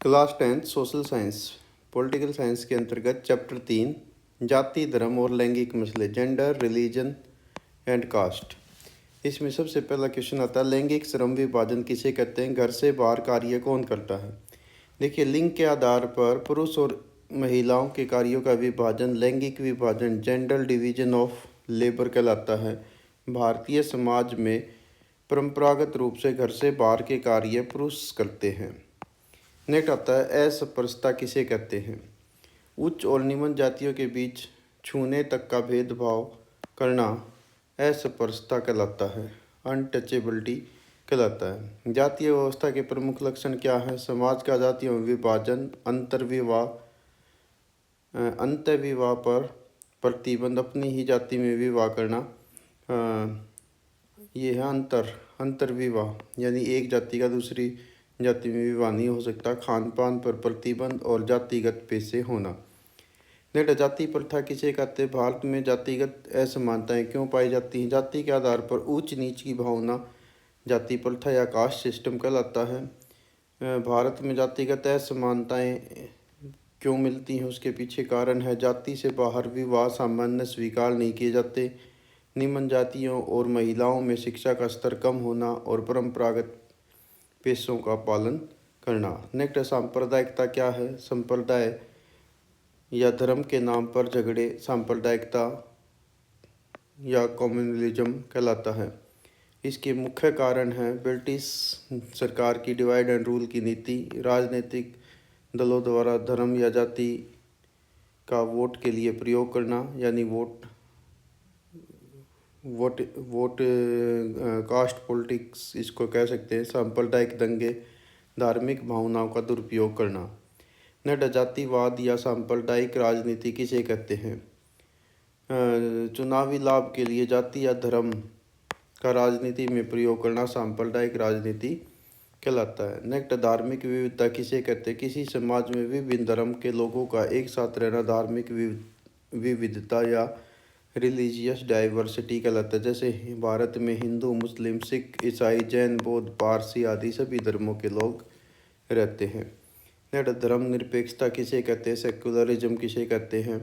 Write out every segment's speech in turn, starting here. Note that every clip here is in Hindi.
Class 10 social science political science के अंतर्गत चैप्टर 3 जाति धर्म और लैंगिक मसले जेंडर रिलीजन एंड कास्ट। इसमें सबसे पहला क्वेश्चन आता है, लैंगिक श्रम विभाजन किसे कहते हैं? घर से बाहर कार्य कौन करता है? देखिए, लिंग के आधार पर पुरुष और महिलाओं के कार्यों का विभाजन लैंगिक विभाजन जेंडर डिवीजन ऑफ लेबर कहलाता है। भारतीय समाज में परंपरागत रूप से घर से बाहर के कार्य पुरुष करते हैं। नेक्स्ट आता है, अस्पृश्यता किसे कहते हैं? उच्च और निम्न जातियों के बीच छूने तक का भेदभाव करना अस्पृश्यता कहलाता है, अनटचेबिलिटी कहलाता है। जातीय व्यवस्था के प्रमुख लक्षण क्या हैं? समाज का जातियों में विभाजन, अंतर्विवाह पर प्रतिबंध, अपनी ही जाति में विवाह करना, ये है अंतर्विवाह, यानी एक जाति का दूसरी जाति में विवाह नहीं हो सकता, खान पान पर प्रतिबंध और जातिगत पेशे होना। नेक्स्ट, जाति प्रथा किसे कहते हैं? भारत में जातिगत असमानताएं क्यों पाई जाती हैं? जाति के आधार पर ऊंच नीच की भावना जाति प्रथा या कास्ट सिस्टम कहलाता है। भारत में जातिगत असमानताएं क्यों मिलती हैं, उसके पीछे कारण है जाति से बाहर विवाह सामान्य स्वीकार नहीं किए जाते, निम्न जातियों और महिलाओं में शिक्षा का स्तर कम होना और परंपरागत पेशों का पालन करना। नेक्स्ट, सांप्रदायिकता क्या है? संप्रदाय या धर्म के नाम पर झगड़े सांप्रदायिकता या कम्युनलिज्म कहलाता है। इसके मुख्य कारण है ब्रिटिश सरकार की डिवाइड एंड रूल की नीति, राजनीतिक दलों द्वारा धर्म या जाति का वोट के लिए प्रयोग करना, यानी वोट कास्ट पॉलिटिक्स इसको कह सकते हैं, सांप्रदायिक दंगे, धार्मिक भावनाओं का दुरुपयोग करना। नेक्स्ट, जातिवाद या सांप्रदायिक राजनीति किसे कहते हैं? चुनावी लाभ के लिए जाति या धर्म का राजनीति में प्रयोग करना सांप्रदायिक राजनीति कहलाता है। नेक्स्ट, धार्मिक विविधता किसे कहते हैं? किसी समाज में विभिन्न धर्म के लोगों का एक साथ रहना धार्मिक विविधता या रिलीजियस डाइवर्सिटी कहलाता है। जैसे भारत में हिंदू, मुस्लिम, सिख, ईसाई, जैन, बौद्ध, पारसी आदि सभी धर्मों के लोग रहते हैं। नेक्स्ट, धर्मनिरपेक्षता किसे कहते हैं? सेक्युलरिज्म किसे कहते हैं?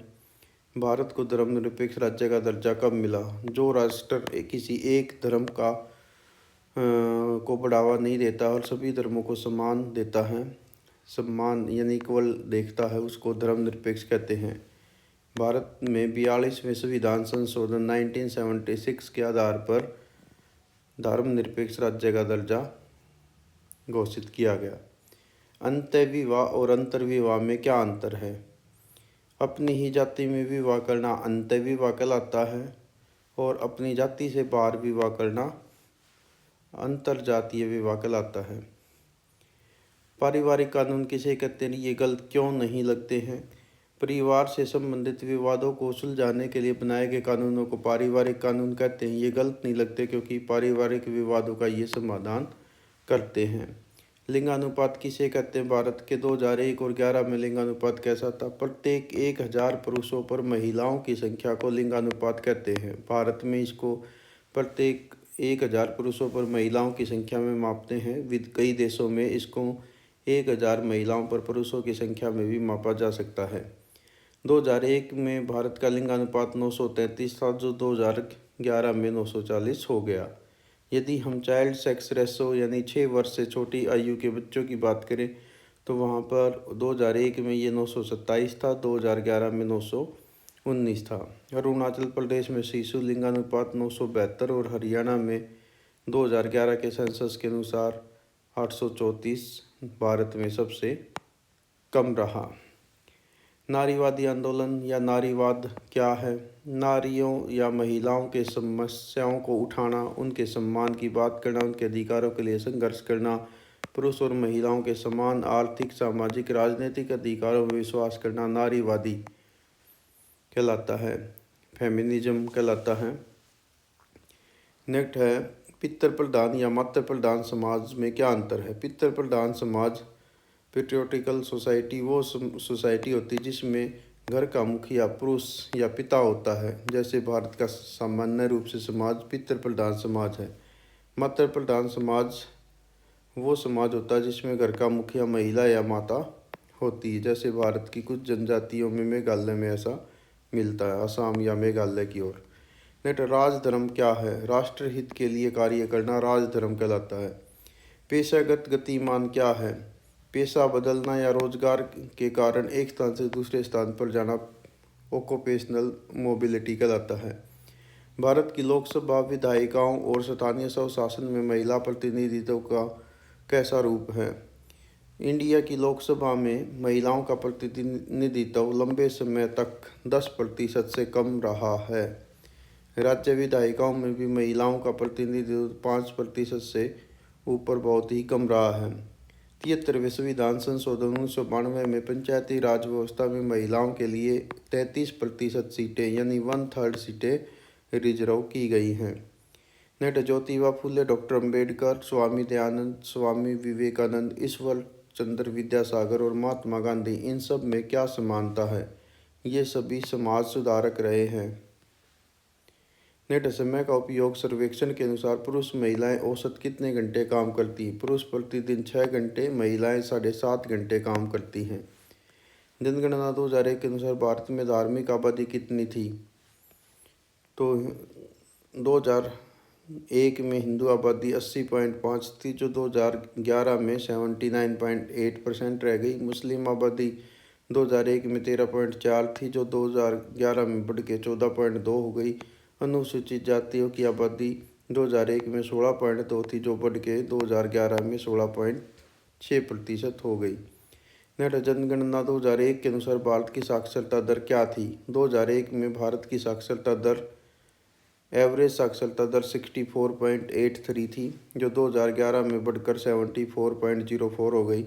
भारत को धर्मनिरपेक्ष राज्य का दर्जा कब मिला? जो राष्ट्र किसी एक धर्म को बढ़ावा नहीं देता और सभी धर्मों को समान देता है, सम्मान यानी इक्वल देखता है, उसको धर्मनिरपेक्ष कहते हैं। भारत में 42वें संविधान संशोधन 1976 के आधार पर धर्मनिरपेक्ष राज्य का दर्जा घोषित किया गया। अंतःविवाह और अंतर्विवाह में क्या अंतर है? अपनी ही जाति में विवाह करना अंतःविवाह कहलाता है और अपनी जाति से बाहर विवाह करना अंतरजातीय विवाह कहलाता है। पारिवारिक कानून किसे कहते हैं? ये गलत क्यों नहीं लगते हैं? परिवार से संबंधित विवादों को सुलझाने के लिए बनाए गए कानूनों को पारिवारिक कानून कहते हैं। ये गलत नहीं लगते क्योंकि पारिवारिक विवादों का ये समाधान करते हैं। लिंगानुपात किसे कहते हैं? भारत के 2001 और 11 में लिंगानुपात कैसा था? प्रत्येक 1000 पुरुषों पर महिलाओं की संख्या को लिंगानुपात कहते हैं। भारत में इसको प्रत्येक 1000 पुरुषों पर महिलाओं की संख्या में मापते हैं। कई देशों में इसको 1000 महिलाओं पर पुरुषों की संख्या में भी मापा जा सकता है। 2001 में भारत का लिंगानुपात 933 था, जो 2011 में 940 हो गया। यदि हम चाइल्ड सेक्स रेशो यानी 6 वर्ष से छोटी आयु के बच्चों की बात करें तो वहाँ पर 2001 में ये 927 था, 2011 में 919 था। अरुणाचल प्रदेश में शिशु लिंगानुपात 972 और हरियाणा में 2011 के सेंसस के अनुसार 834 भारत में सबसे कम रहा। नारीवादी आंदोलन या नारीवाद क्या है? नारियों या महिलाओं के समस्याओं को उठाना, उनके सम्मान की बात करना, उनके अधिकारों के लिए संघर्ष करना, पुरुष और महिलाओं के समान आर्थिक, सामाजिक, राजनीतिक अधिकारों में विश्वास करना नारीवादी कहलाता है, फेमिनिज्म कहलाता है। नेक्स्ट है, पितृ प्रधान या मातृ प्रधान समाज में क्या अंतर है? पितृ प्रधान समाज पेट्रियोटिकल सोसाइटी वो सोसाइटी होती है जिसमें घर का मुखिया पुरुष या पिता होता है। जैसे भारत का सामान्य रूप से समाज पितृ प्रधान समाज है। मातृ प्रधान समाज वो समाज होता है जिसमें घर का मुखिया महिला या माता होती है। जैसे भारत की कुछ जनजातियों में मेघालय में ऐसा मिलता है, असम या मेघालय की ओर। नेट राजधर्म क्या है? राष्ट्रहित के लिए कार्य करना राजधर्म कहलाता है। पेशागत गतिमान क्या है? पेशा बदलना या रोजगार के कारण एक स्थान से दूसरे स्थान पर जाना ओक्यूपेशनल मोबिलिटी कहलाता है। भारत की लोकसभा विधायिकाओं और स्थानीय स्वशासन में महिला प्रतिनिधित्व का कैसा रूप है? इंडिया की लोकसभा में महिलाओं का प्रतिनिधित्व लंबे समय तक 10% से कम रहा है। राज्य विधायिकाओं में भी महिलाओं का प्रतिनिधित्व 5% से ऊपर बहुत ही कम रहा है। 73वें संविधान संशोधन 1992 में पंचायती राज व्यवस्था में महिलाओं के लिए 33% सीटें यानी 1/3 सीटें रिजर्व की गई हैं। नेट ज्योतिबा फुले, डॉक्टर अंबेडकर, स्वामी दयानंद, स्वामी विवेकानंद, ईश्वर चंद्र विद्यासागर और महात्मा गांधी, इन सब में क्या समानता है? ये सभी समाज सुधारक रहे हैं। नेट समय का उपयोग सर्वेक्षण के अनुसार पुरुष महिलाएं औसत कितने घंटे काम करती हैं? पुरुष प्रतिदिन 6 घंटे, महिलाएं 7.5 घंटे काम करती हैं। जनगणना 2001 के अनुसार भारत में धार्मिक आबादी कितनी थी? तो 2001 में हिंदू आबादी 80.5 थी, जो 2011 में 79.8% रह गई। मुस्लिम आबादी 2001 में 13.4 थी, जो 2011 में बढ़ के 14.2 हो गई। अनुसूचित जातियों की आबादी 2001 में 16.2 थी, जो बढ़ के 2011 में 16.6% हो गई। नेट जनगणना 2001 के अनुसार भारत की साक्षरता दर क्या थी? 2001 में भारत की साक्षरता दर एवरेज साक्षरता दर 64.83 थी, जो 2011 में बढ़कर 74.04 हो गई।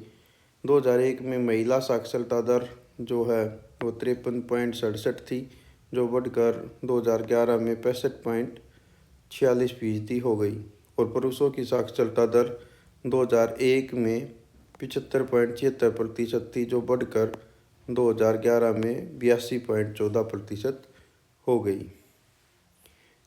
2001 में महिला साक्षरता दर जो है वो 53.67 थी, जो बढ़कर 2011 में 65.46% हो गई। और पुरुषों की साक्षरता दर 2001 में 75.76% थी, जो बढ़कर 2011 में 82.14% हो गई।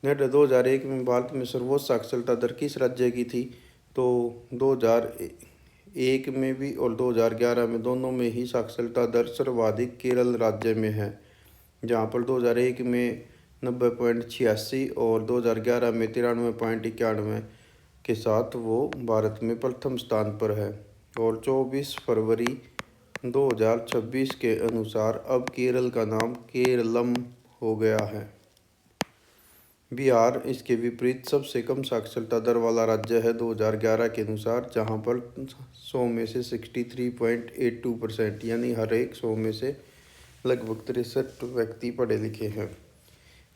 नेट 2001 में भारत में सर्वोच्च साक्षरता दर किस राज्य की थी? तो 2001 में भी और 2011 में दोनों में ही साक्षरता दर सर्वाधिक केरल राज्य में है, जहाँ पर 2001 में 90.86 और 2011 में 93.91 के साथ वो भारत में प्रथम स्थान पर है। और 24 फरवरी 2026 के अनुसार अब केरल का नाम केरलम हो गया है। बिहार इसके विपरीत सबसे कम साक्षरता दर वाला राज्य है 2011 के अनुसार, जहाँ पर 100 में से 63.82% यानी हर एक 100 में से लगभग 63 व्यक्ति पढ़े लिखे हैं।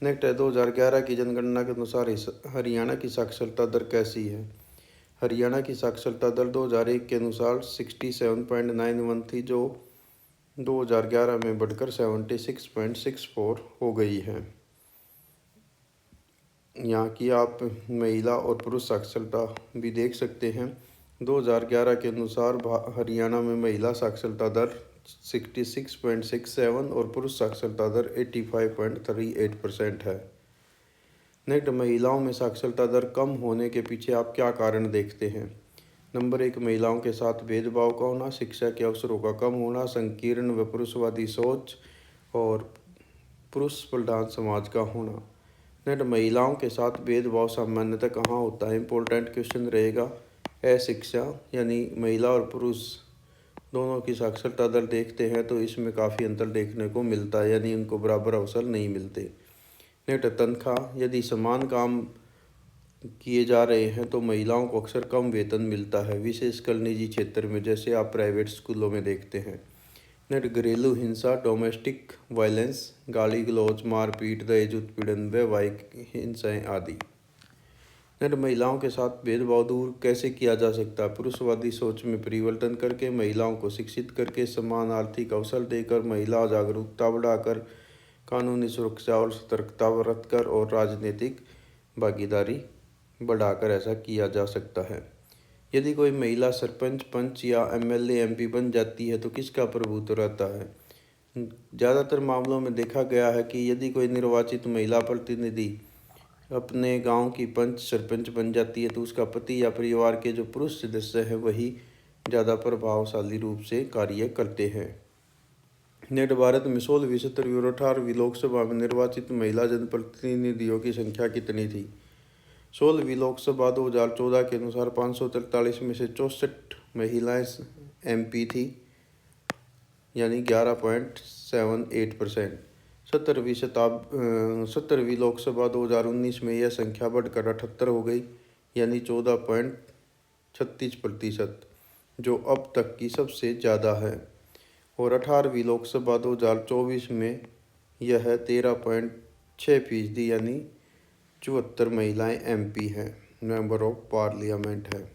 नेक्स्ट है 2011 की जनगणना के अनुसार हरियाणा की साक्षरता दर कैसी है? हरियाणा की साक्षरता दर 2001 के अनुसार 67.91 थी, जो 2011 में बढ़कर 76.64 हो गई है। यहाँ की आप महिला और पुरुष साक्षरता भी देख सकते हैं। 2011 के अनुसार हरियाणा में महिला साक्षरता दर 66.67 और पुरुष साक्षरता दर 85.38% है। नेक्स्ट, महिलाओं में साक्षरता दर कम होने के पीछे आप क्या कारण देखते हैं? नंबर 1, महिलाओं के साथ भेदभाव का होना, शिक्षा के अवसरों का कम होना, संकीर्ण व पुरुषवादी सोच और पुरुष प्रधान समाज का होना। नेक्स्ट, महिलाओं के साथ भेदभाव सामान्यतः कहाँ होता है? इंपॉर्टेंट क्वेश्चन रहेगा। अशिक्षा यानी महिला और पुरुष दोनों की साक्षरता दर देखते हैं तो इसमें काफ़ी अंतर देखने को मिलता है, यानी उनको बराबर अवसर नहीं मिलते। नेक्स्ट, तनख्वाह, यदि समान काम किए जा रहे हैं तो महिलाओं को अक्सर कम वेतन मिलता है, विशेषकर निजी क्षेत्र में, जैसे आप प्राइवेट स्कूलों में देखते हैं। नेक्स्ट, घरेलू हिंसा, डोमेस्टिक वायलेंस, गाली गलौज, मारपीट, दहेज उत्पीड़न, वैवाहिक हिंसाएँ आदि। नेक्स्ट, महिलाओं के साथ भेदभाव दूर कैसे किया जा सकता है? पुरुषवादी सोच में परिवर्तन करके, महिलाओं को शिक्षित करके, समान आर्थिक अवसर देकर, महिला जागरूकता बढ़ाकर, कानूनी सुरक्षा और सतर्कता बरतकर और राजनीतिक भागीदारी बढ़ाकर ऐसा किया जा सकता है। यदि कोई महिला सरपंच, पंच या एमएलए, एमपी बन जाती है तो किसका प्रभुत्व रहता है? ज़्यादातर मामलों में देखा गया है कि यदि कोई निर्वाचित महिला प्रतिनिधि अपने गांव की पंच सरपंच बन जाती है तो उसका पति या परिवार के जो पुरुष सदस्य हैं वही ज़्यादा प्रभावशाली रूप से कार्य करते हैं। नेट भारत में 16वीं 17वीं और 18वीं लोकसभा में निर्वाचित महिला जनप्रतिनिधियों की संख्या कितनी थी? 16वीं लोकसभा 2014 के अनुसार 543 में से 64 महिलाएं MP थी, यानी 11.78%। 17वीं लोकसभा 2019 में यह संख्या बढ़कर 78 हो गई, यानी 14.36%, जो अब तक की सबसे ज़्यादा है। और 18वीं लोकसभा 2024 में यह 13.6%, यानी 74 महिलाएं MP हैं, मेंबर ऑफ पार्लियामेंट है।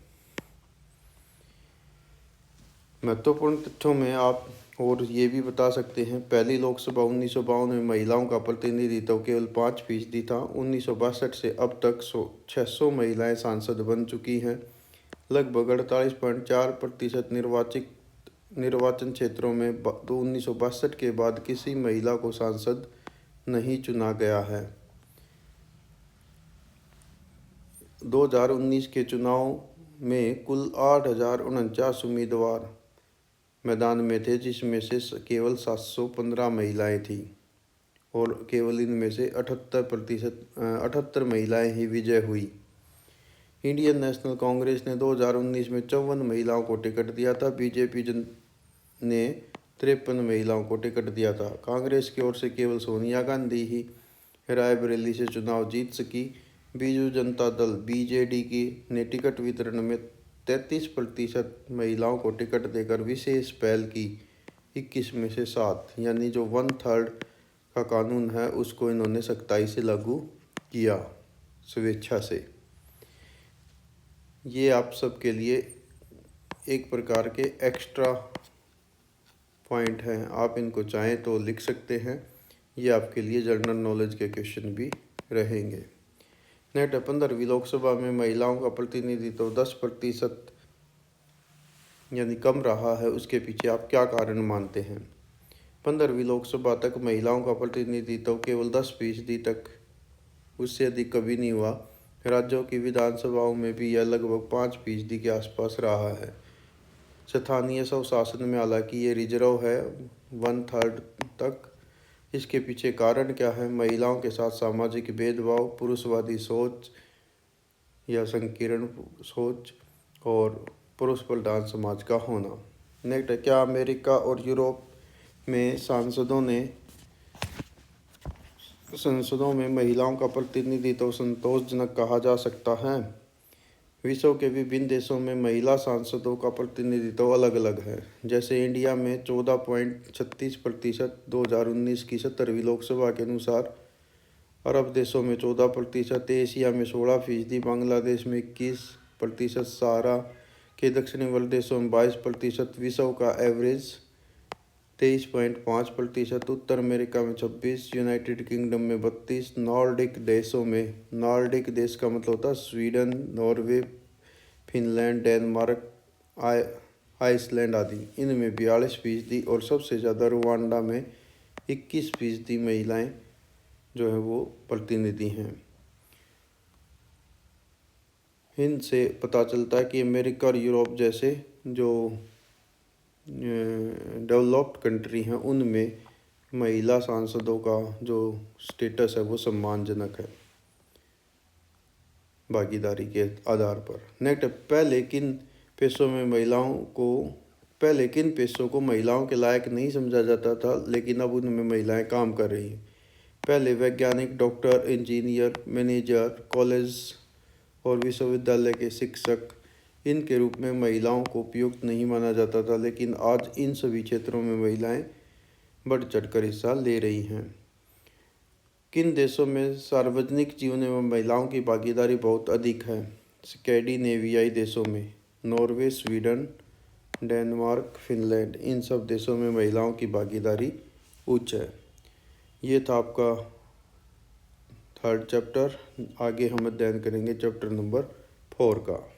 महत्वपूर्ण तथ्यों में आप और ये भी बता सकते हैं, पहली लोकसभा 1952 में महिलाओं का प्रतिनिधित्व केवल 5% था। 1962 से अब तक 600 महिलाएं सांसद बन चुकी हैं। लगभग 48.4% निर्वाचन क्षेत्रों में 1962 के बाद किसी महिला को सांसद नहीं चुना गया है। 2019 के चुनाव में कुल 8,049 उम्मीदवार मैदान में थे, जिसमें से केवल 715 महिलाएं थीं और केवल इनमें से 78 महिलाएं ही विजय हुई। इंडियन नेशनल कांग्रेस ने 2019 में 54 महिलाओं को टिकट दिया था। बीजेपी ने 53 महिलाओं को टिकट दिया था। कांग्रेस की ओर से केवल सोनिया गांधी ही रायबरेली से चुनाव जीत सकी। बीजू जनता दल BJD ने टिकट वितरण में 33% महिलाओं को टिकट देकर विशेष पहल की। 21 में से 7, यानी जो 1/3 का कानून है उसको इन्होंने सख्ताई से लागू किया, स्वेच्छा से। ये आप सबके लिए एक प्रकार के एक्स्ट्रा पॉइंट हैं, आप इनको चाहें तो लिख सकते हैं। ये आपके लिए जनरल नॉलेज के क्वेश्चन भी रहेंगे। नेट 15वीं लोकसभा में महिलाओं का प्रतिनिधित्व 10% यानी कम रहा है, उसके पीछे आप क्या कारण मानते हैं? 15वीं लोकसभा तक महिलाओं का प्रतिनिधित्व केवल 10% तक, उससे अधिक कभी नहीं हुआ। राज्यों की विधानसभाओं में भी यह लगभग 5% के आसपास रहा है। स्थानीय स्वशासन में हालांकि ये रिजर्व है 1/3 तक। इसके पीछे कारण क्या है? महिलाओं के साथ सामाजिक भेदभाव, पुरुषवादी सोच या संकीर्ण सोच और पुरुष प्रधान समाज का होना। नेक्स्ट है, क्या अमेरिका और यूरोप में संसदों में महिलाओं का प्रतिनिधित्व संतोषजनक कहा जा सकता है? विश्व के विभिन्न देशों में महिला सांसदों का प्रतिनिधित्व अलग अलग है। जैसे इंडिया में 14.36%, 2019 की 17वीं लोकसभा के अनुसार। अरब देशों में 14%, एशिया में 16%, बांग्लादेश में 21%, सहारा के दक्षिणी वर्ग देशों में 22%, विश्व का एवरेज 23.5%, उत्तर अमेरिका में 26%, यूनाइटेड किंगडम में 32%, नॉर्डिक देशों में, नॉर्डिक देश का मतलब होता है Sweden, Norway, Finland, Denmark, Iceland आदि, इनमें 42% और सबसे ज़्यादा रुवांडा में 21% महिलाएं जो है वो प्रतिनिधि हैं। इनसे पता चलता है कि अमेरिका और यूरोप जैसे जो डेवलप्ड कंट्री हैं उनमें महिला सांसदों का जो स्टेटस है वो सम्मानजनक है भागीदारी के आधार पर। नेक्स्ट, पहले किन पेशों को महिलाओं के लायक नहीं समझा जाता था, लेकिन अब उनमें महिलाएं काम कर रही हैं। पहले वैज्ञानिक, डॉक्टर, इंजीनियर, मैनेजर, कॉलेज और विश्वविद्यालय के शिक्षक, इनके रूप में महिलाओं को उपयुक्त नहीं माना जाता था, लेकिन आज इन सभी क्षेत्रों में महिलाएं बढ़ चढ़कर हिस्सा ले रही हैं। किन देशों में सार्वजनिक जीवन में महिलाओं की भागीदारी बहुत अधिक है? स्कैंडिनेवियाई देशों में, नॉर्वे, स्वीडन, डेनमार्क, फिनलैंड, इन सब देशों में महिलाओं की भागीदारी उच्च है। ये था आपका 3rd चैप्टर। आगे हम अध्ययन करेंगे चैप्टर नंबर 4 का।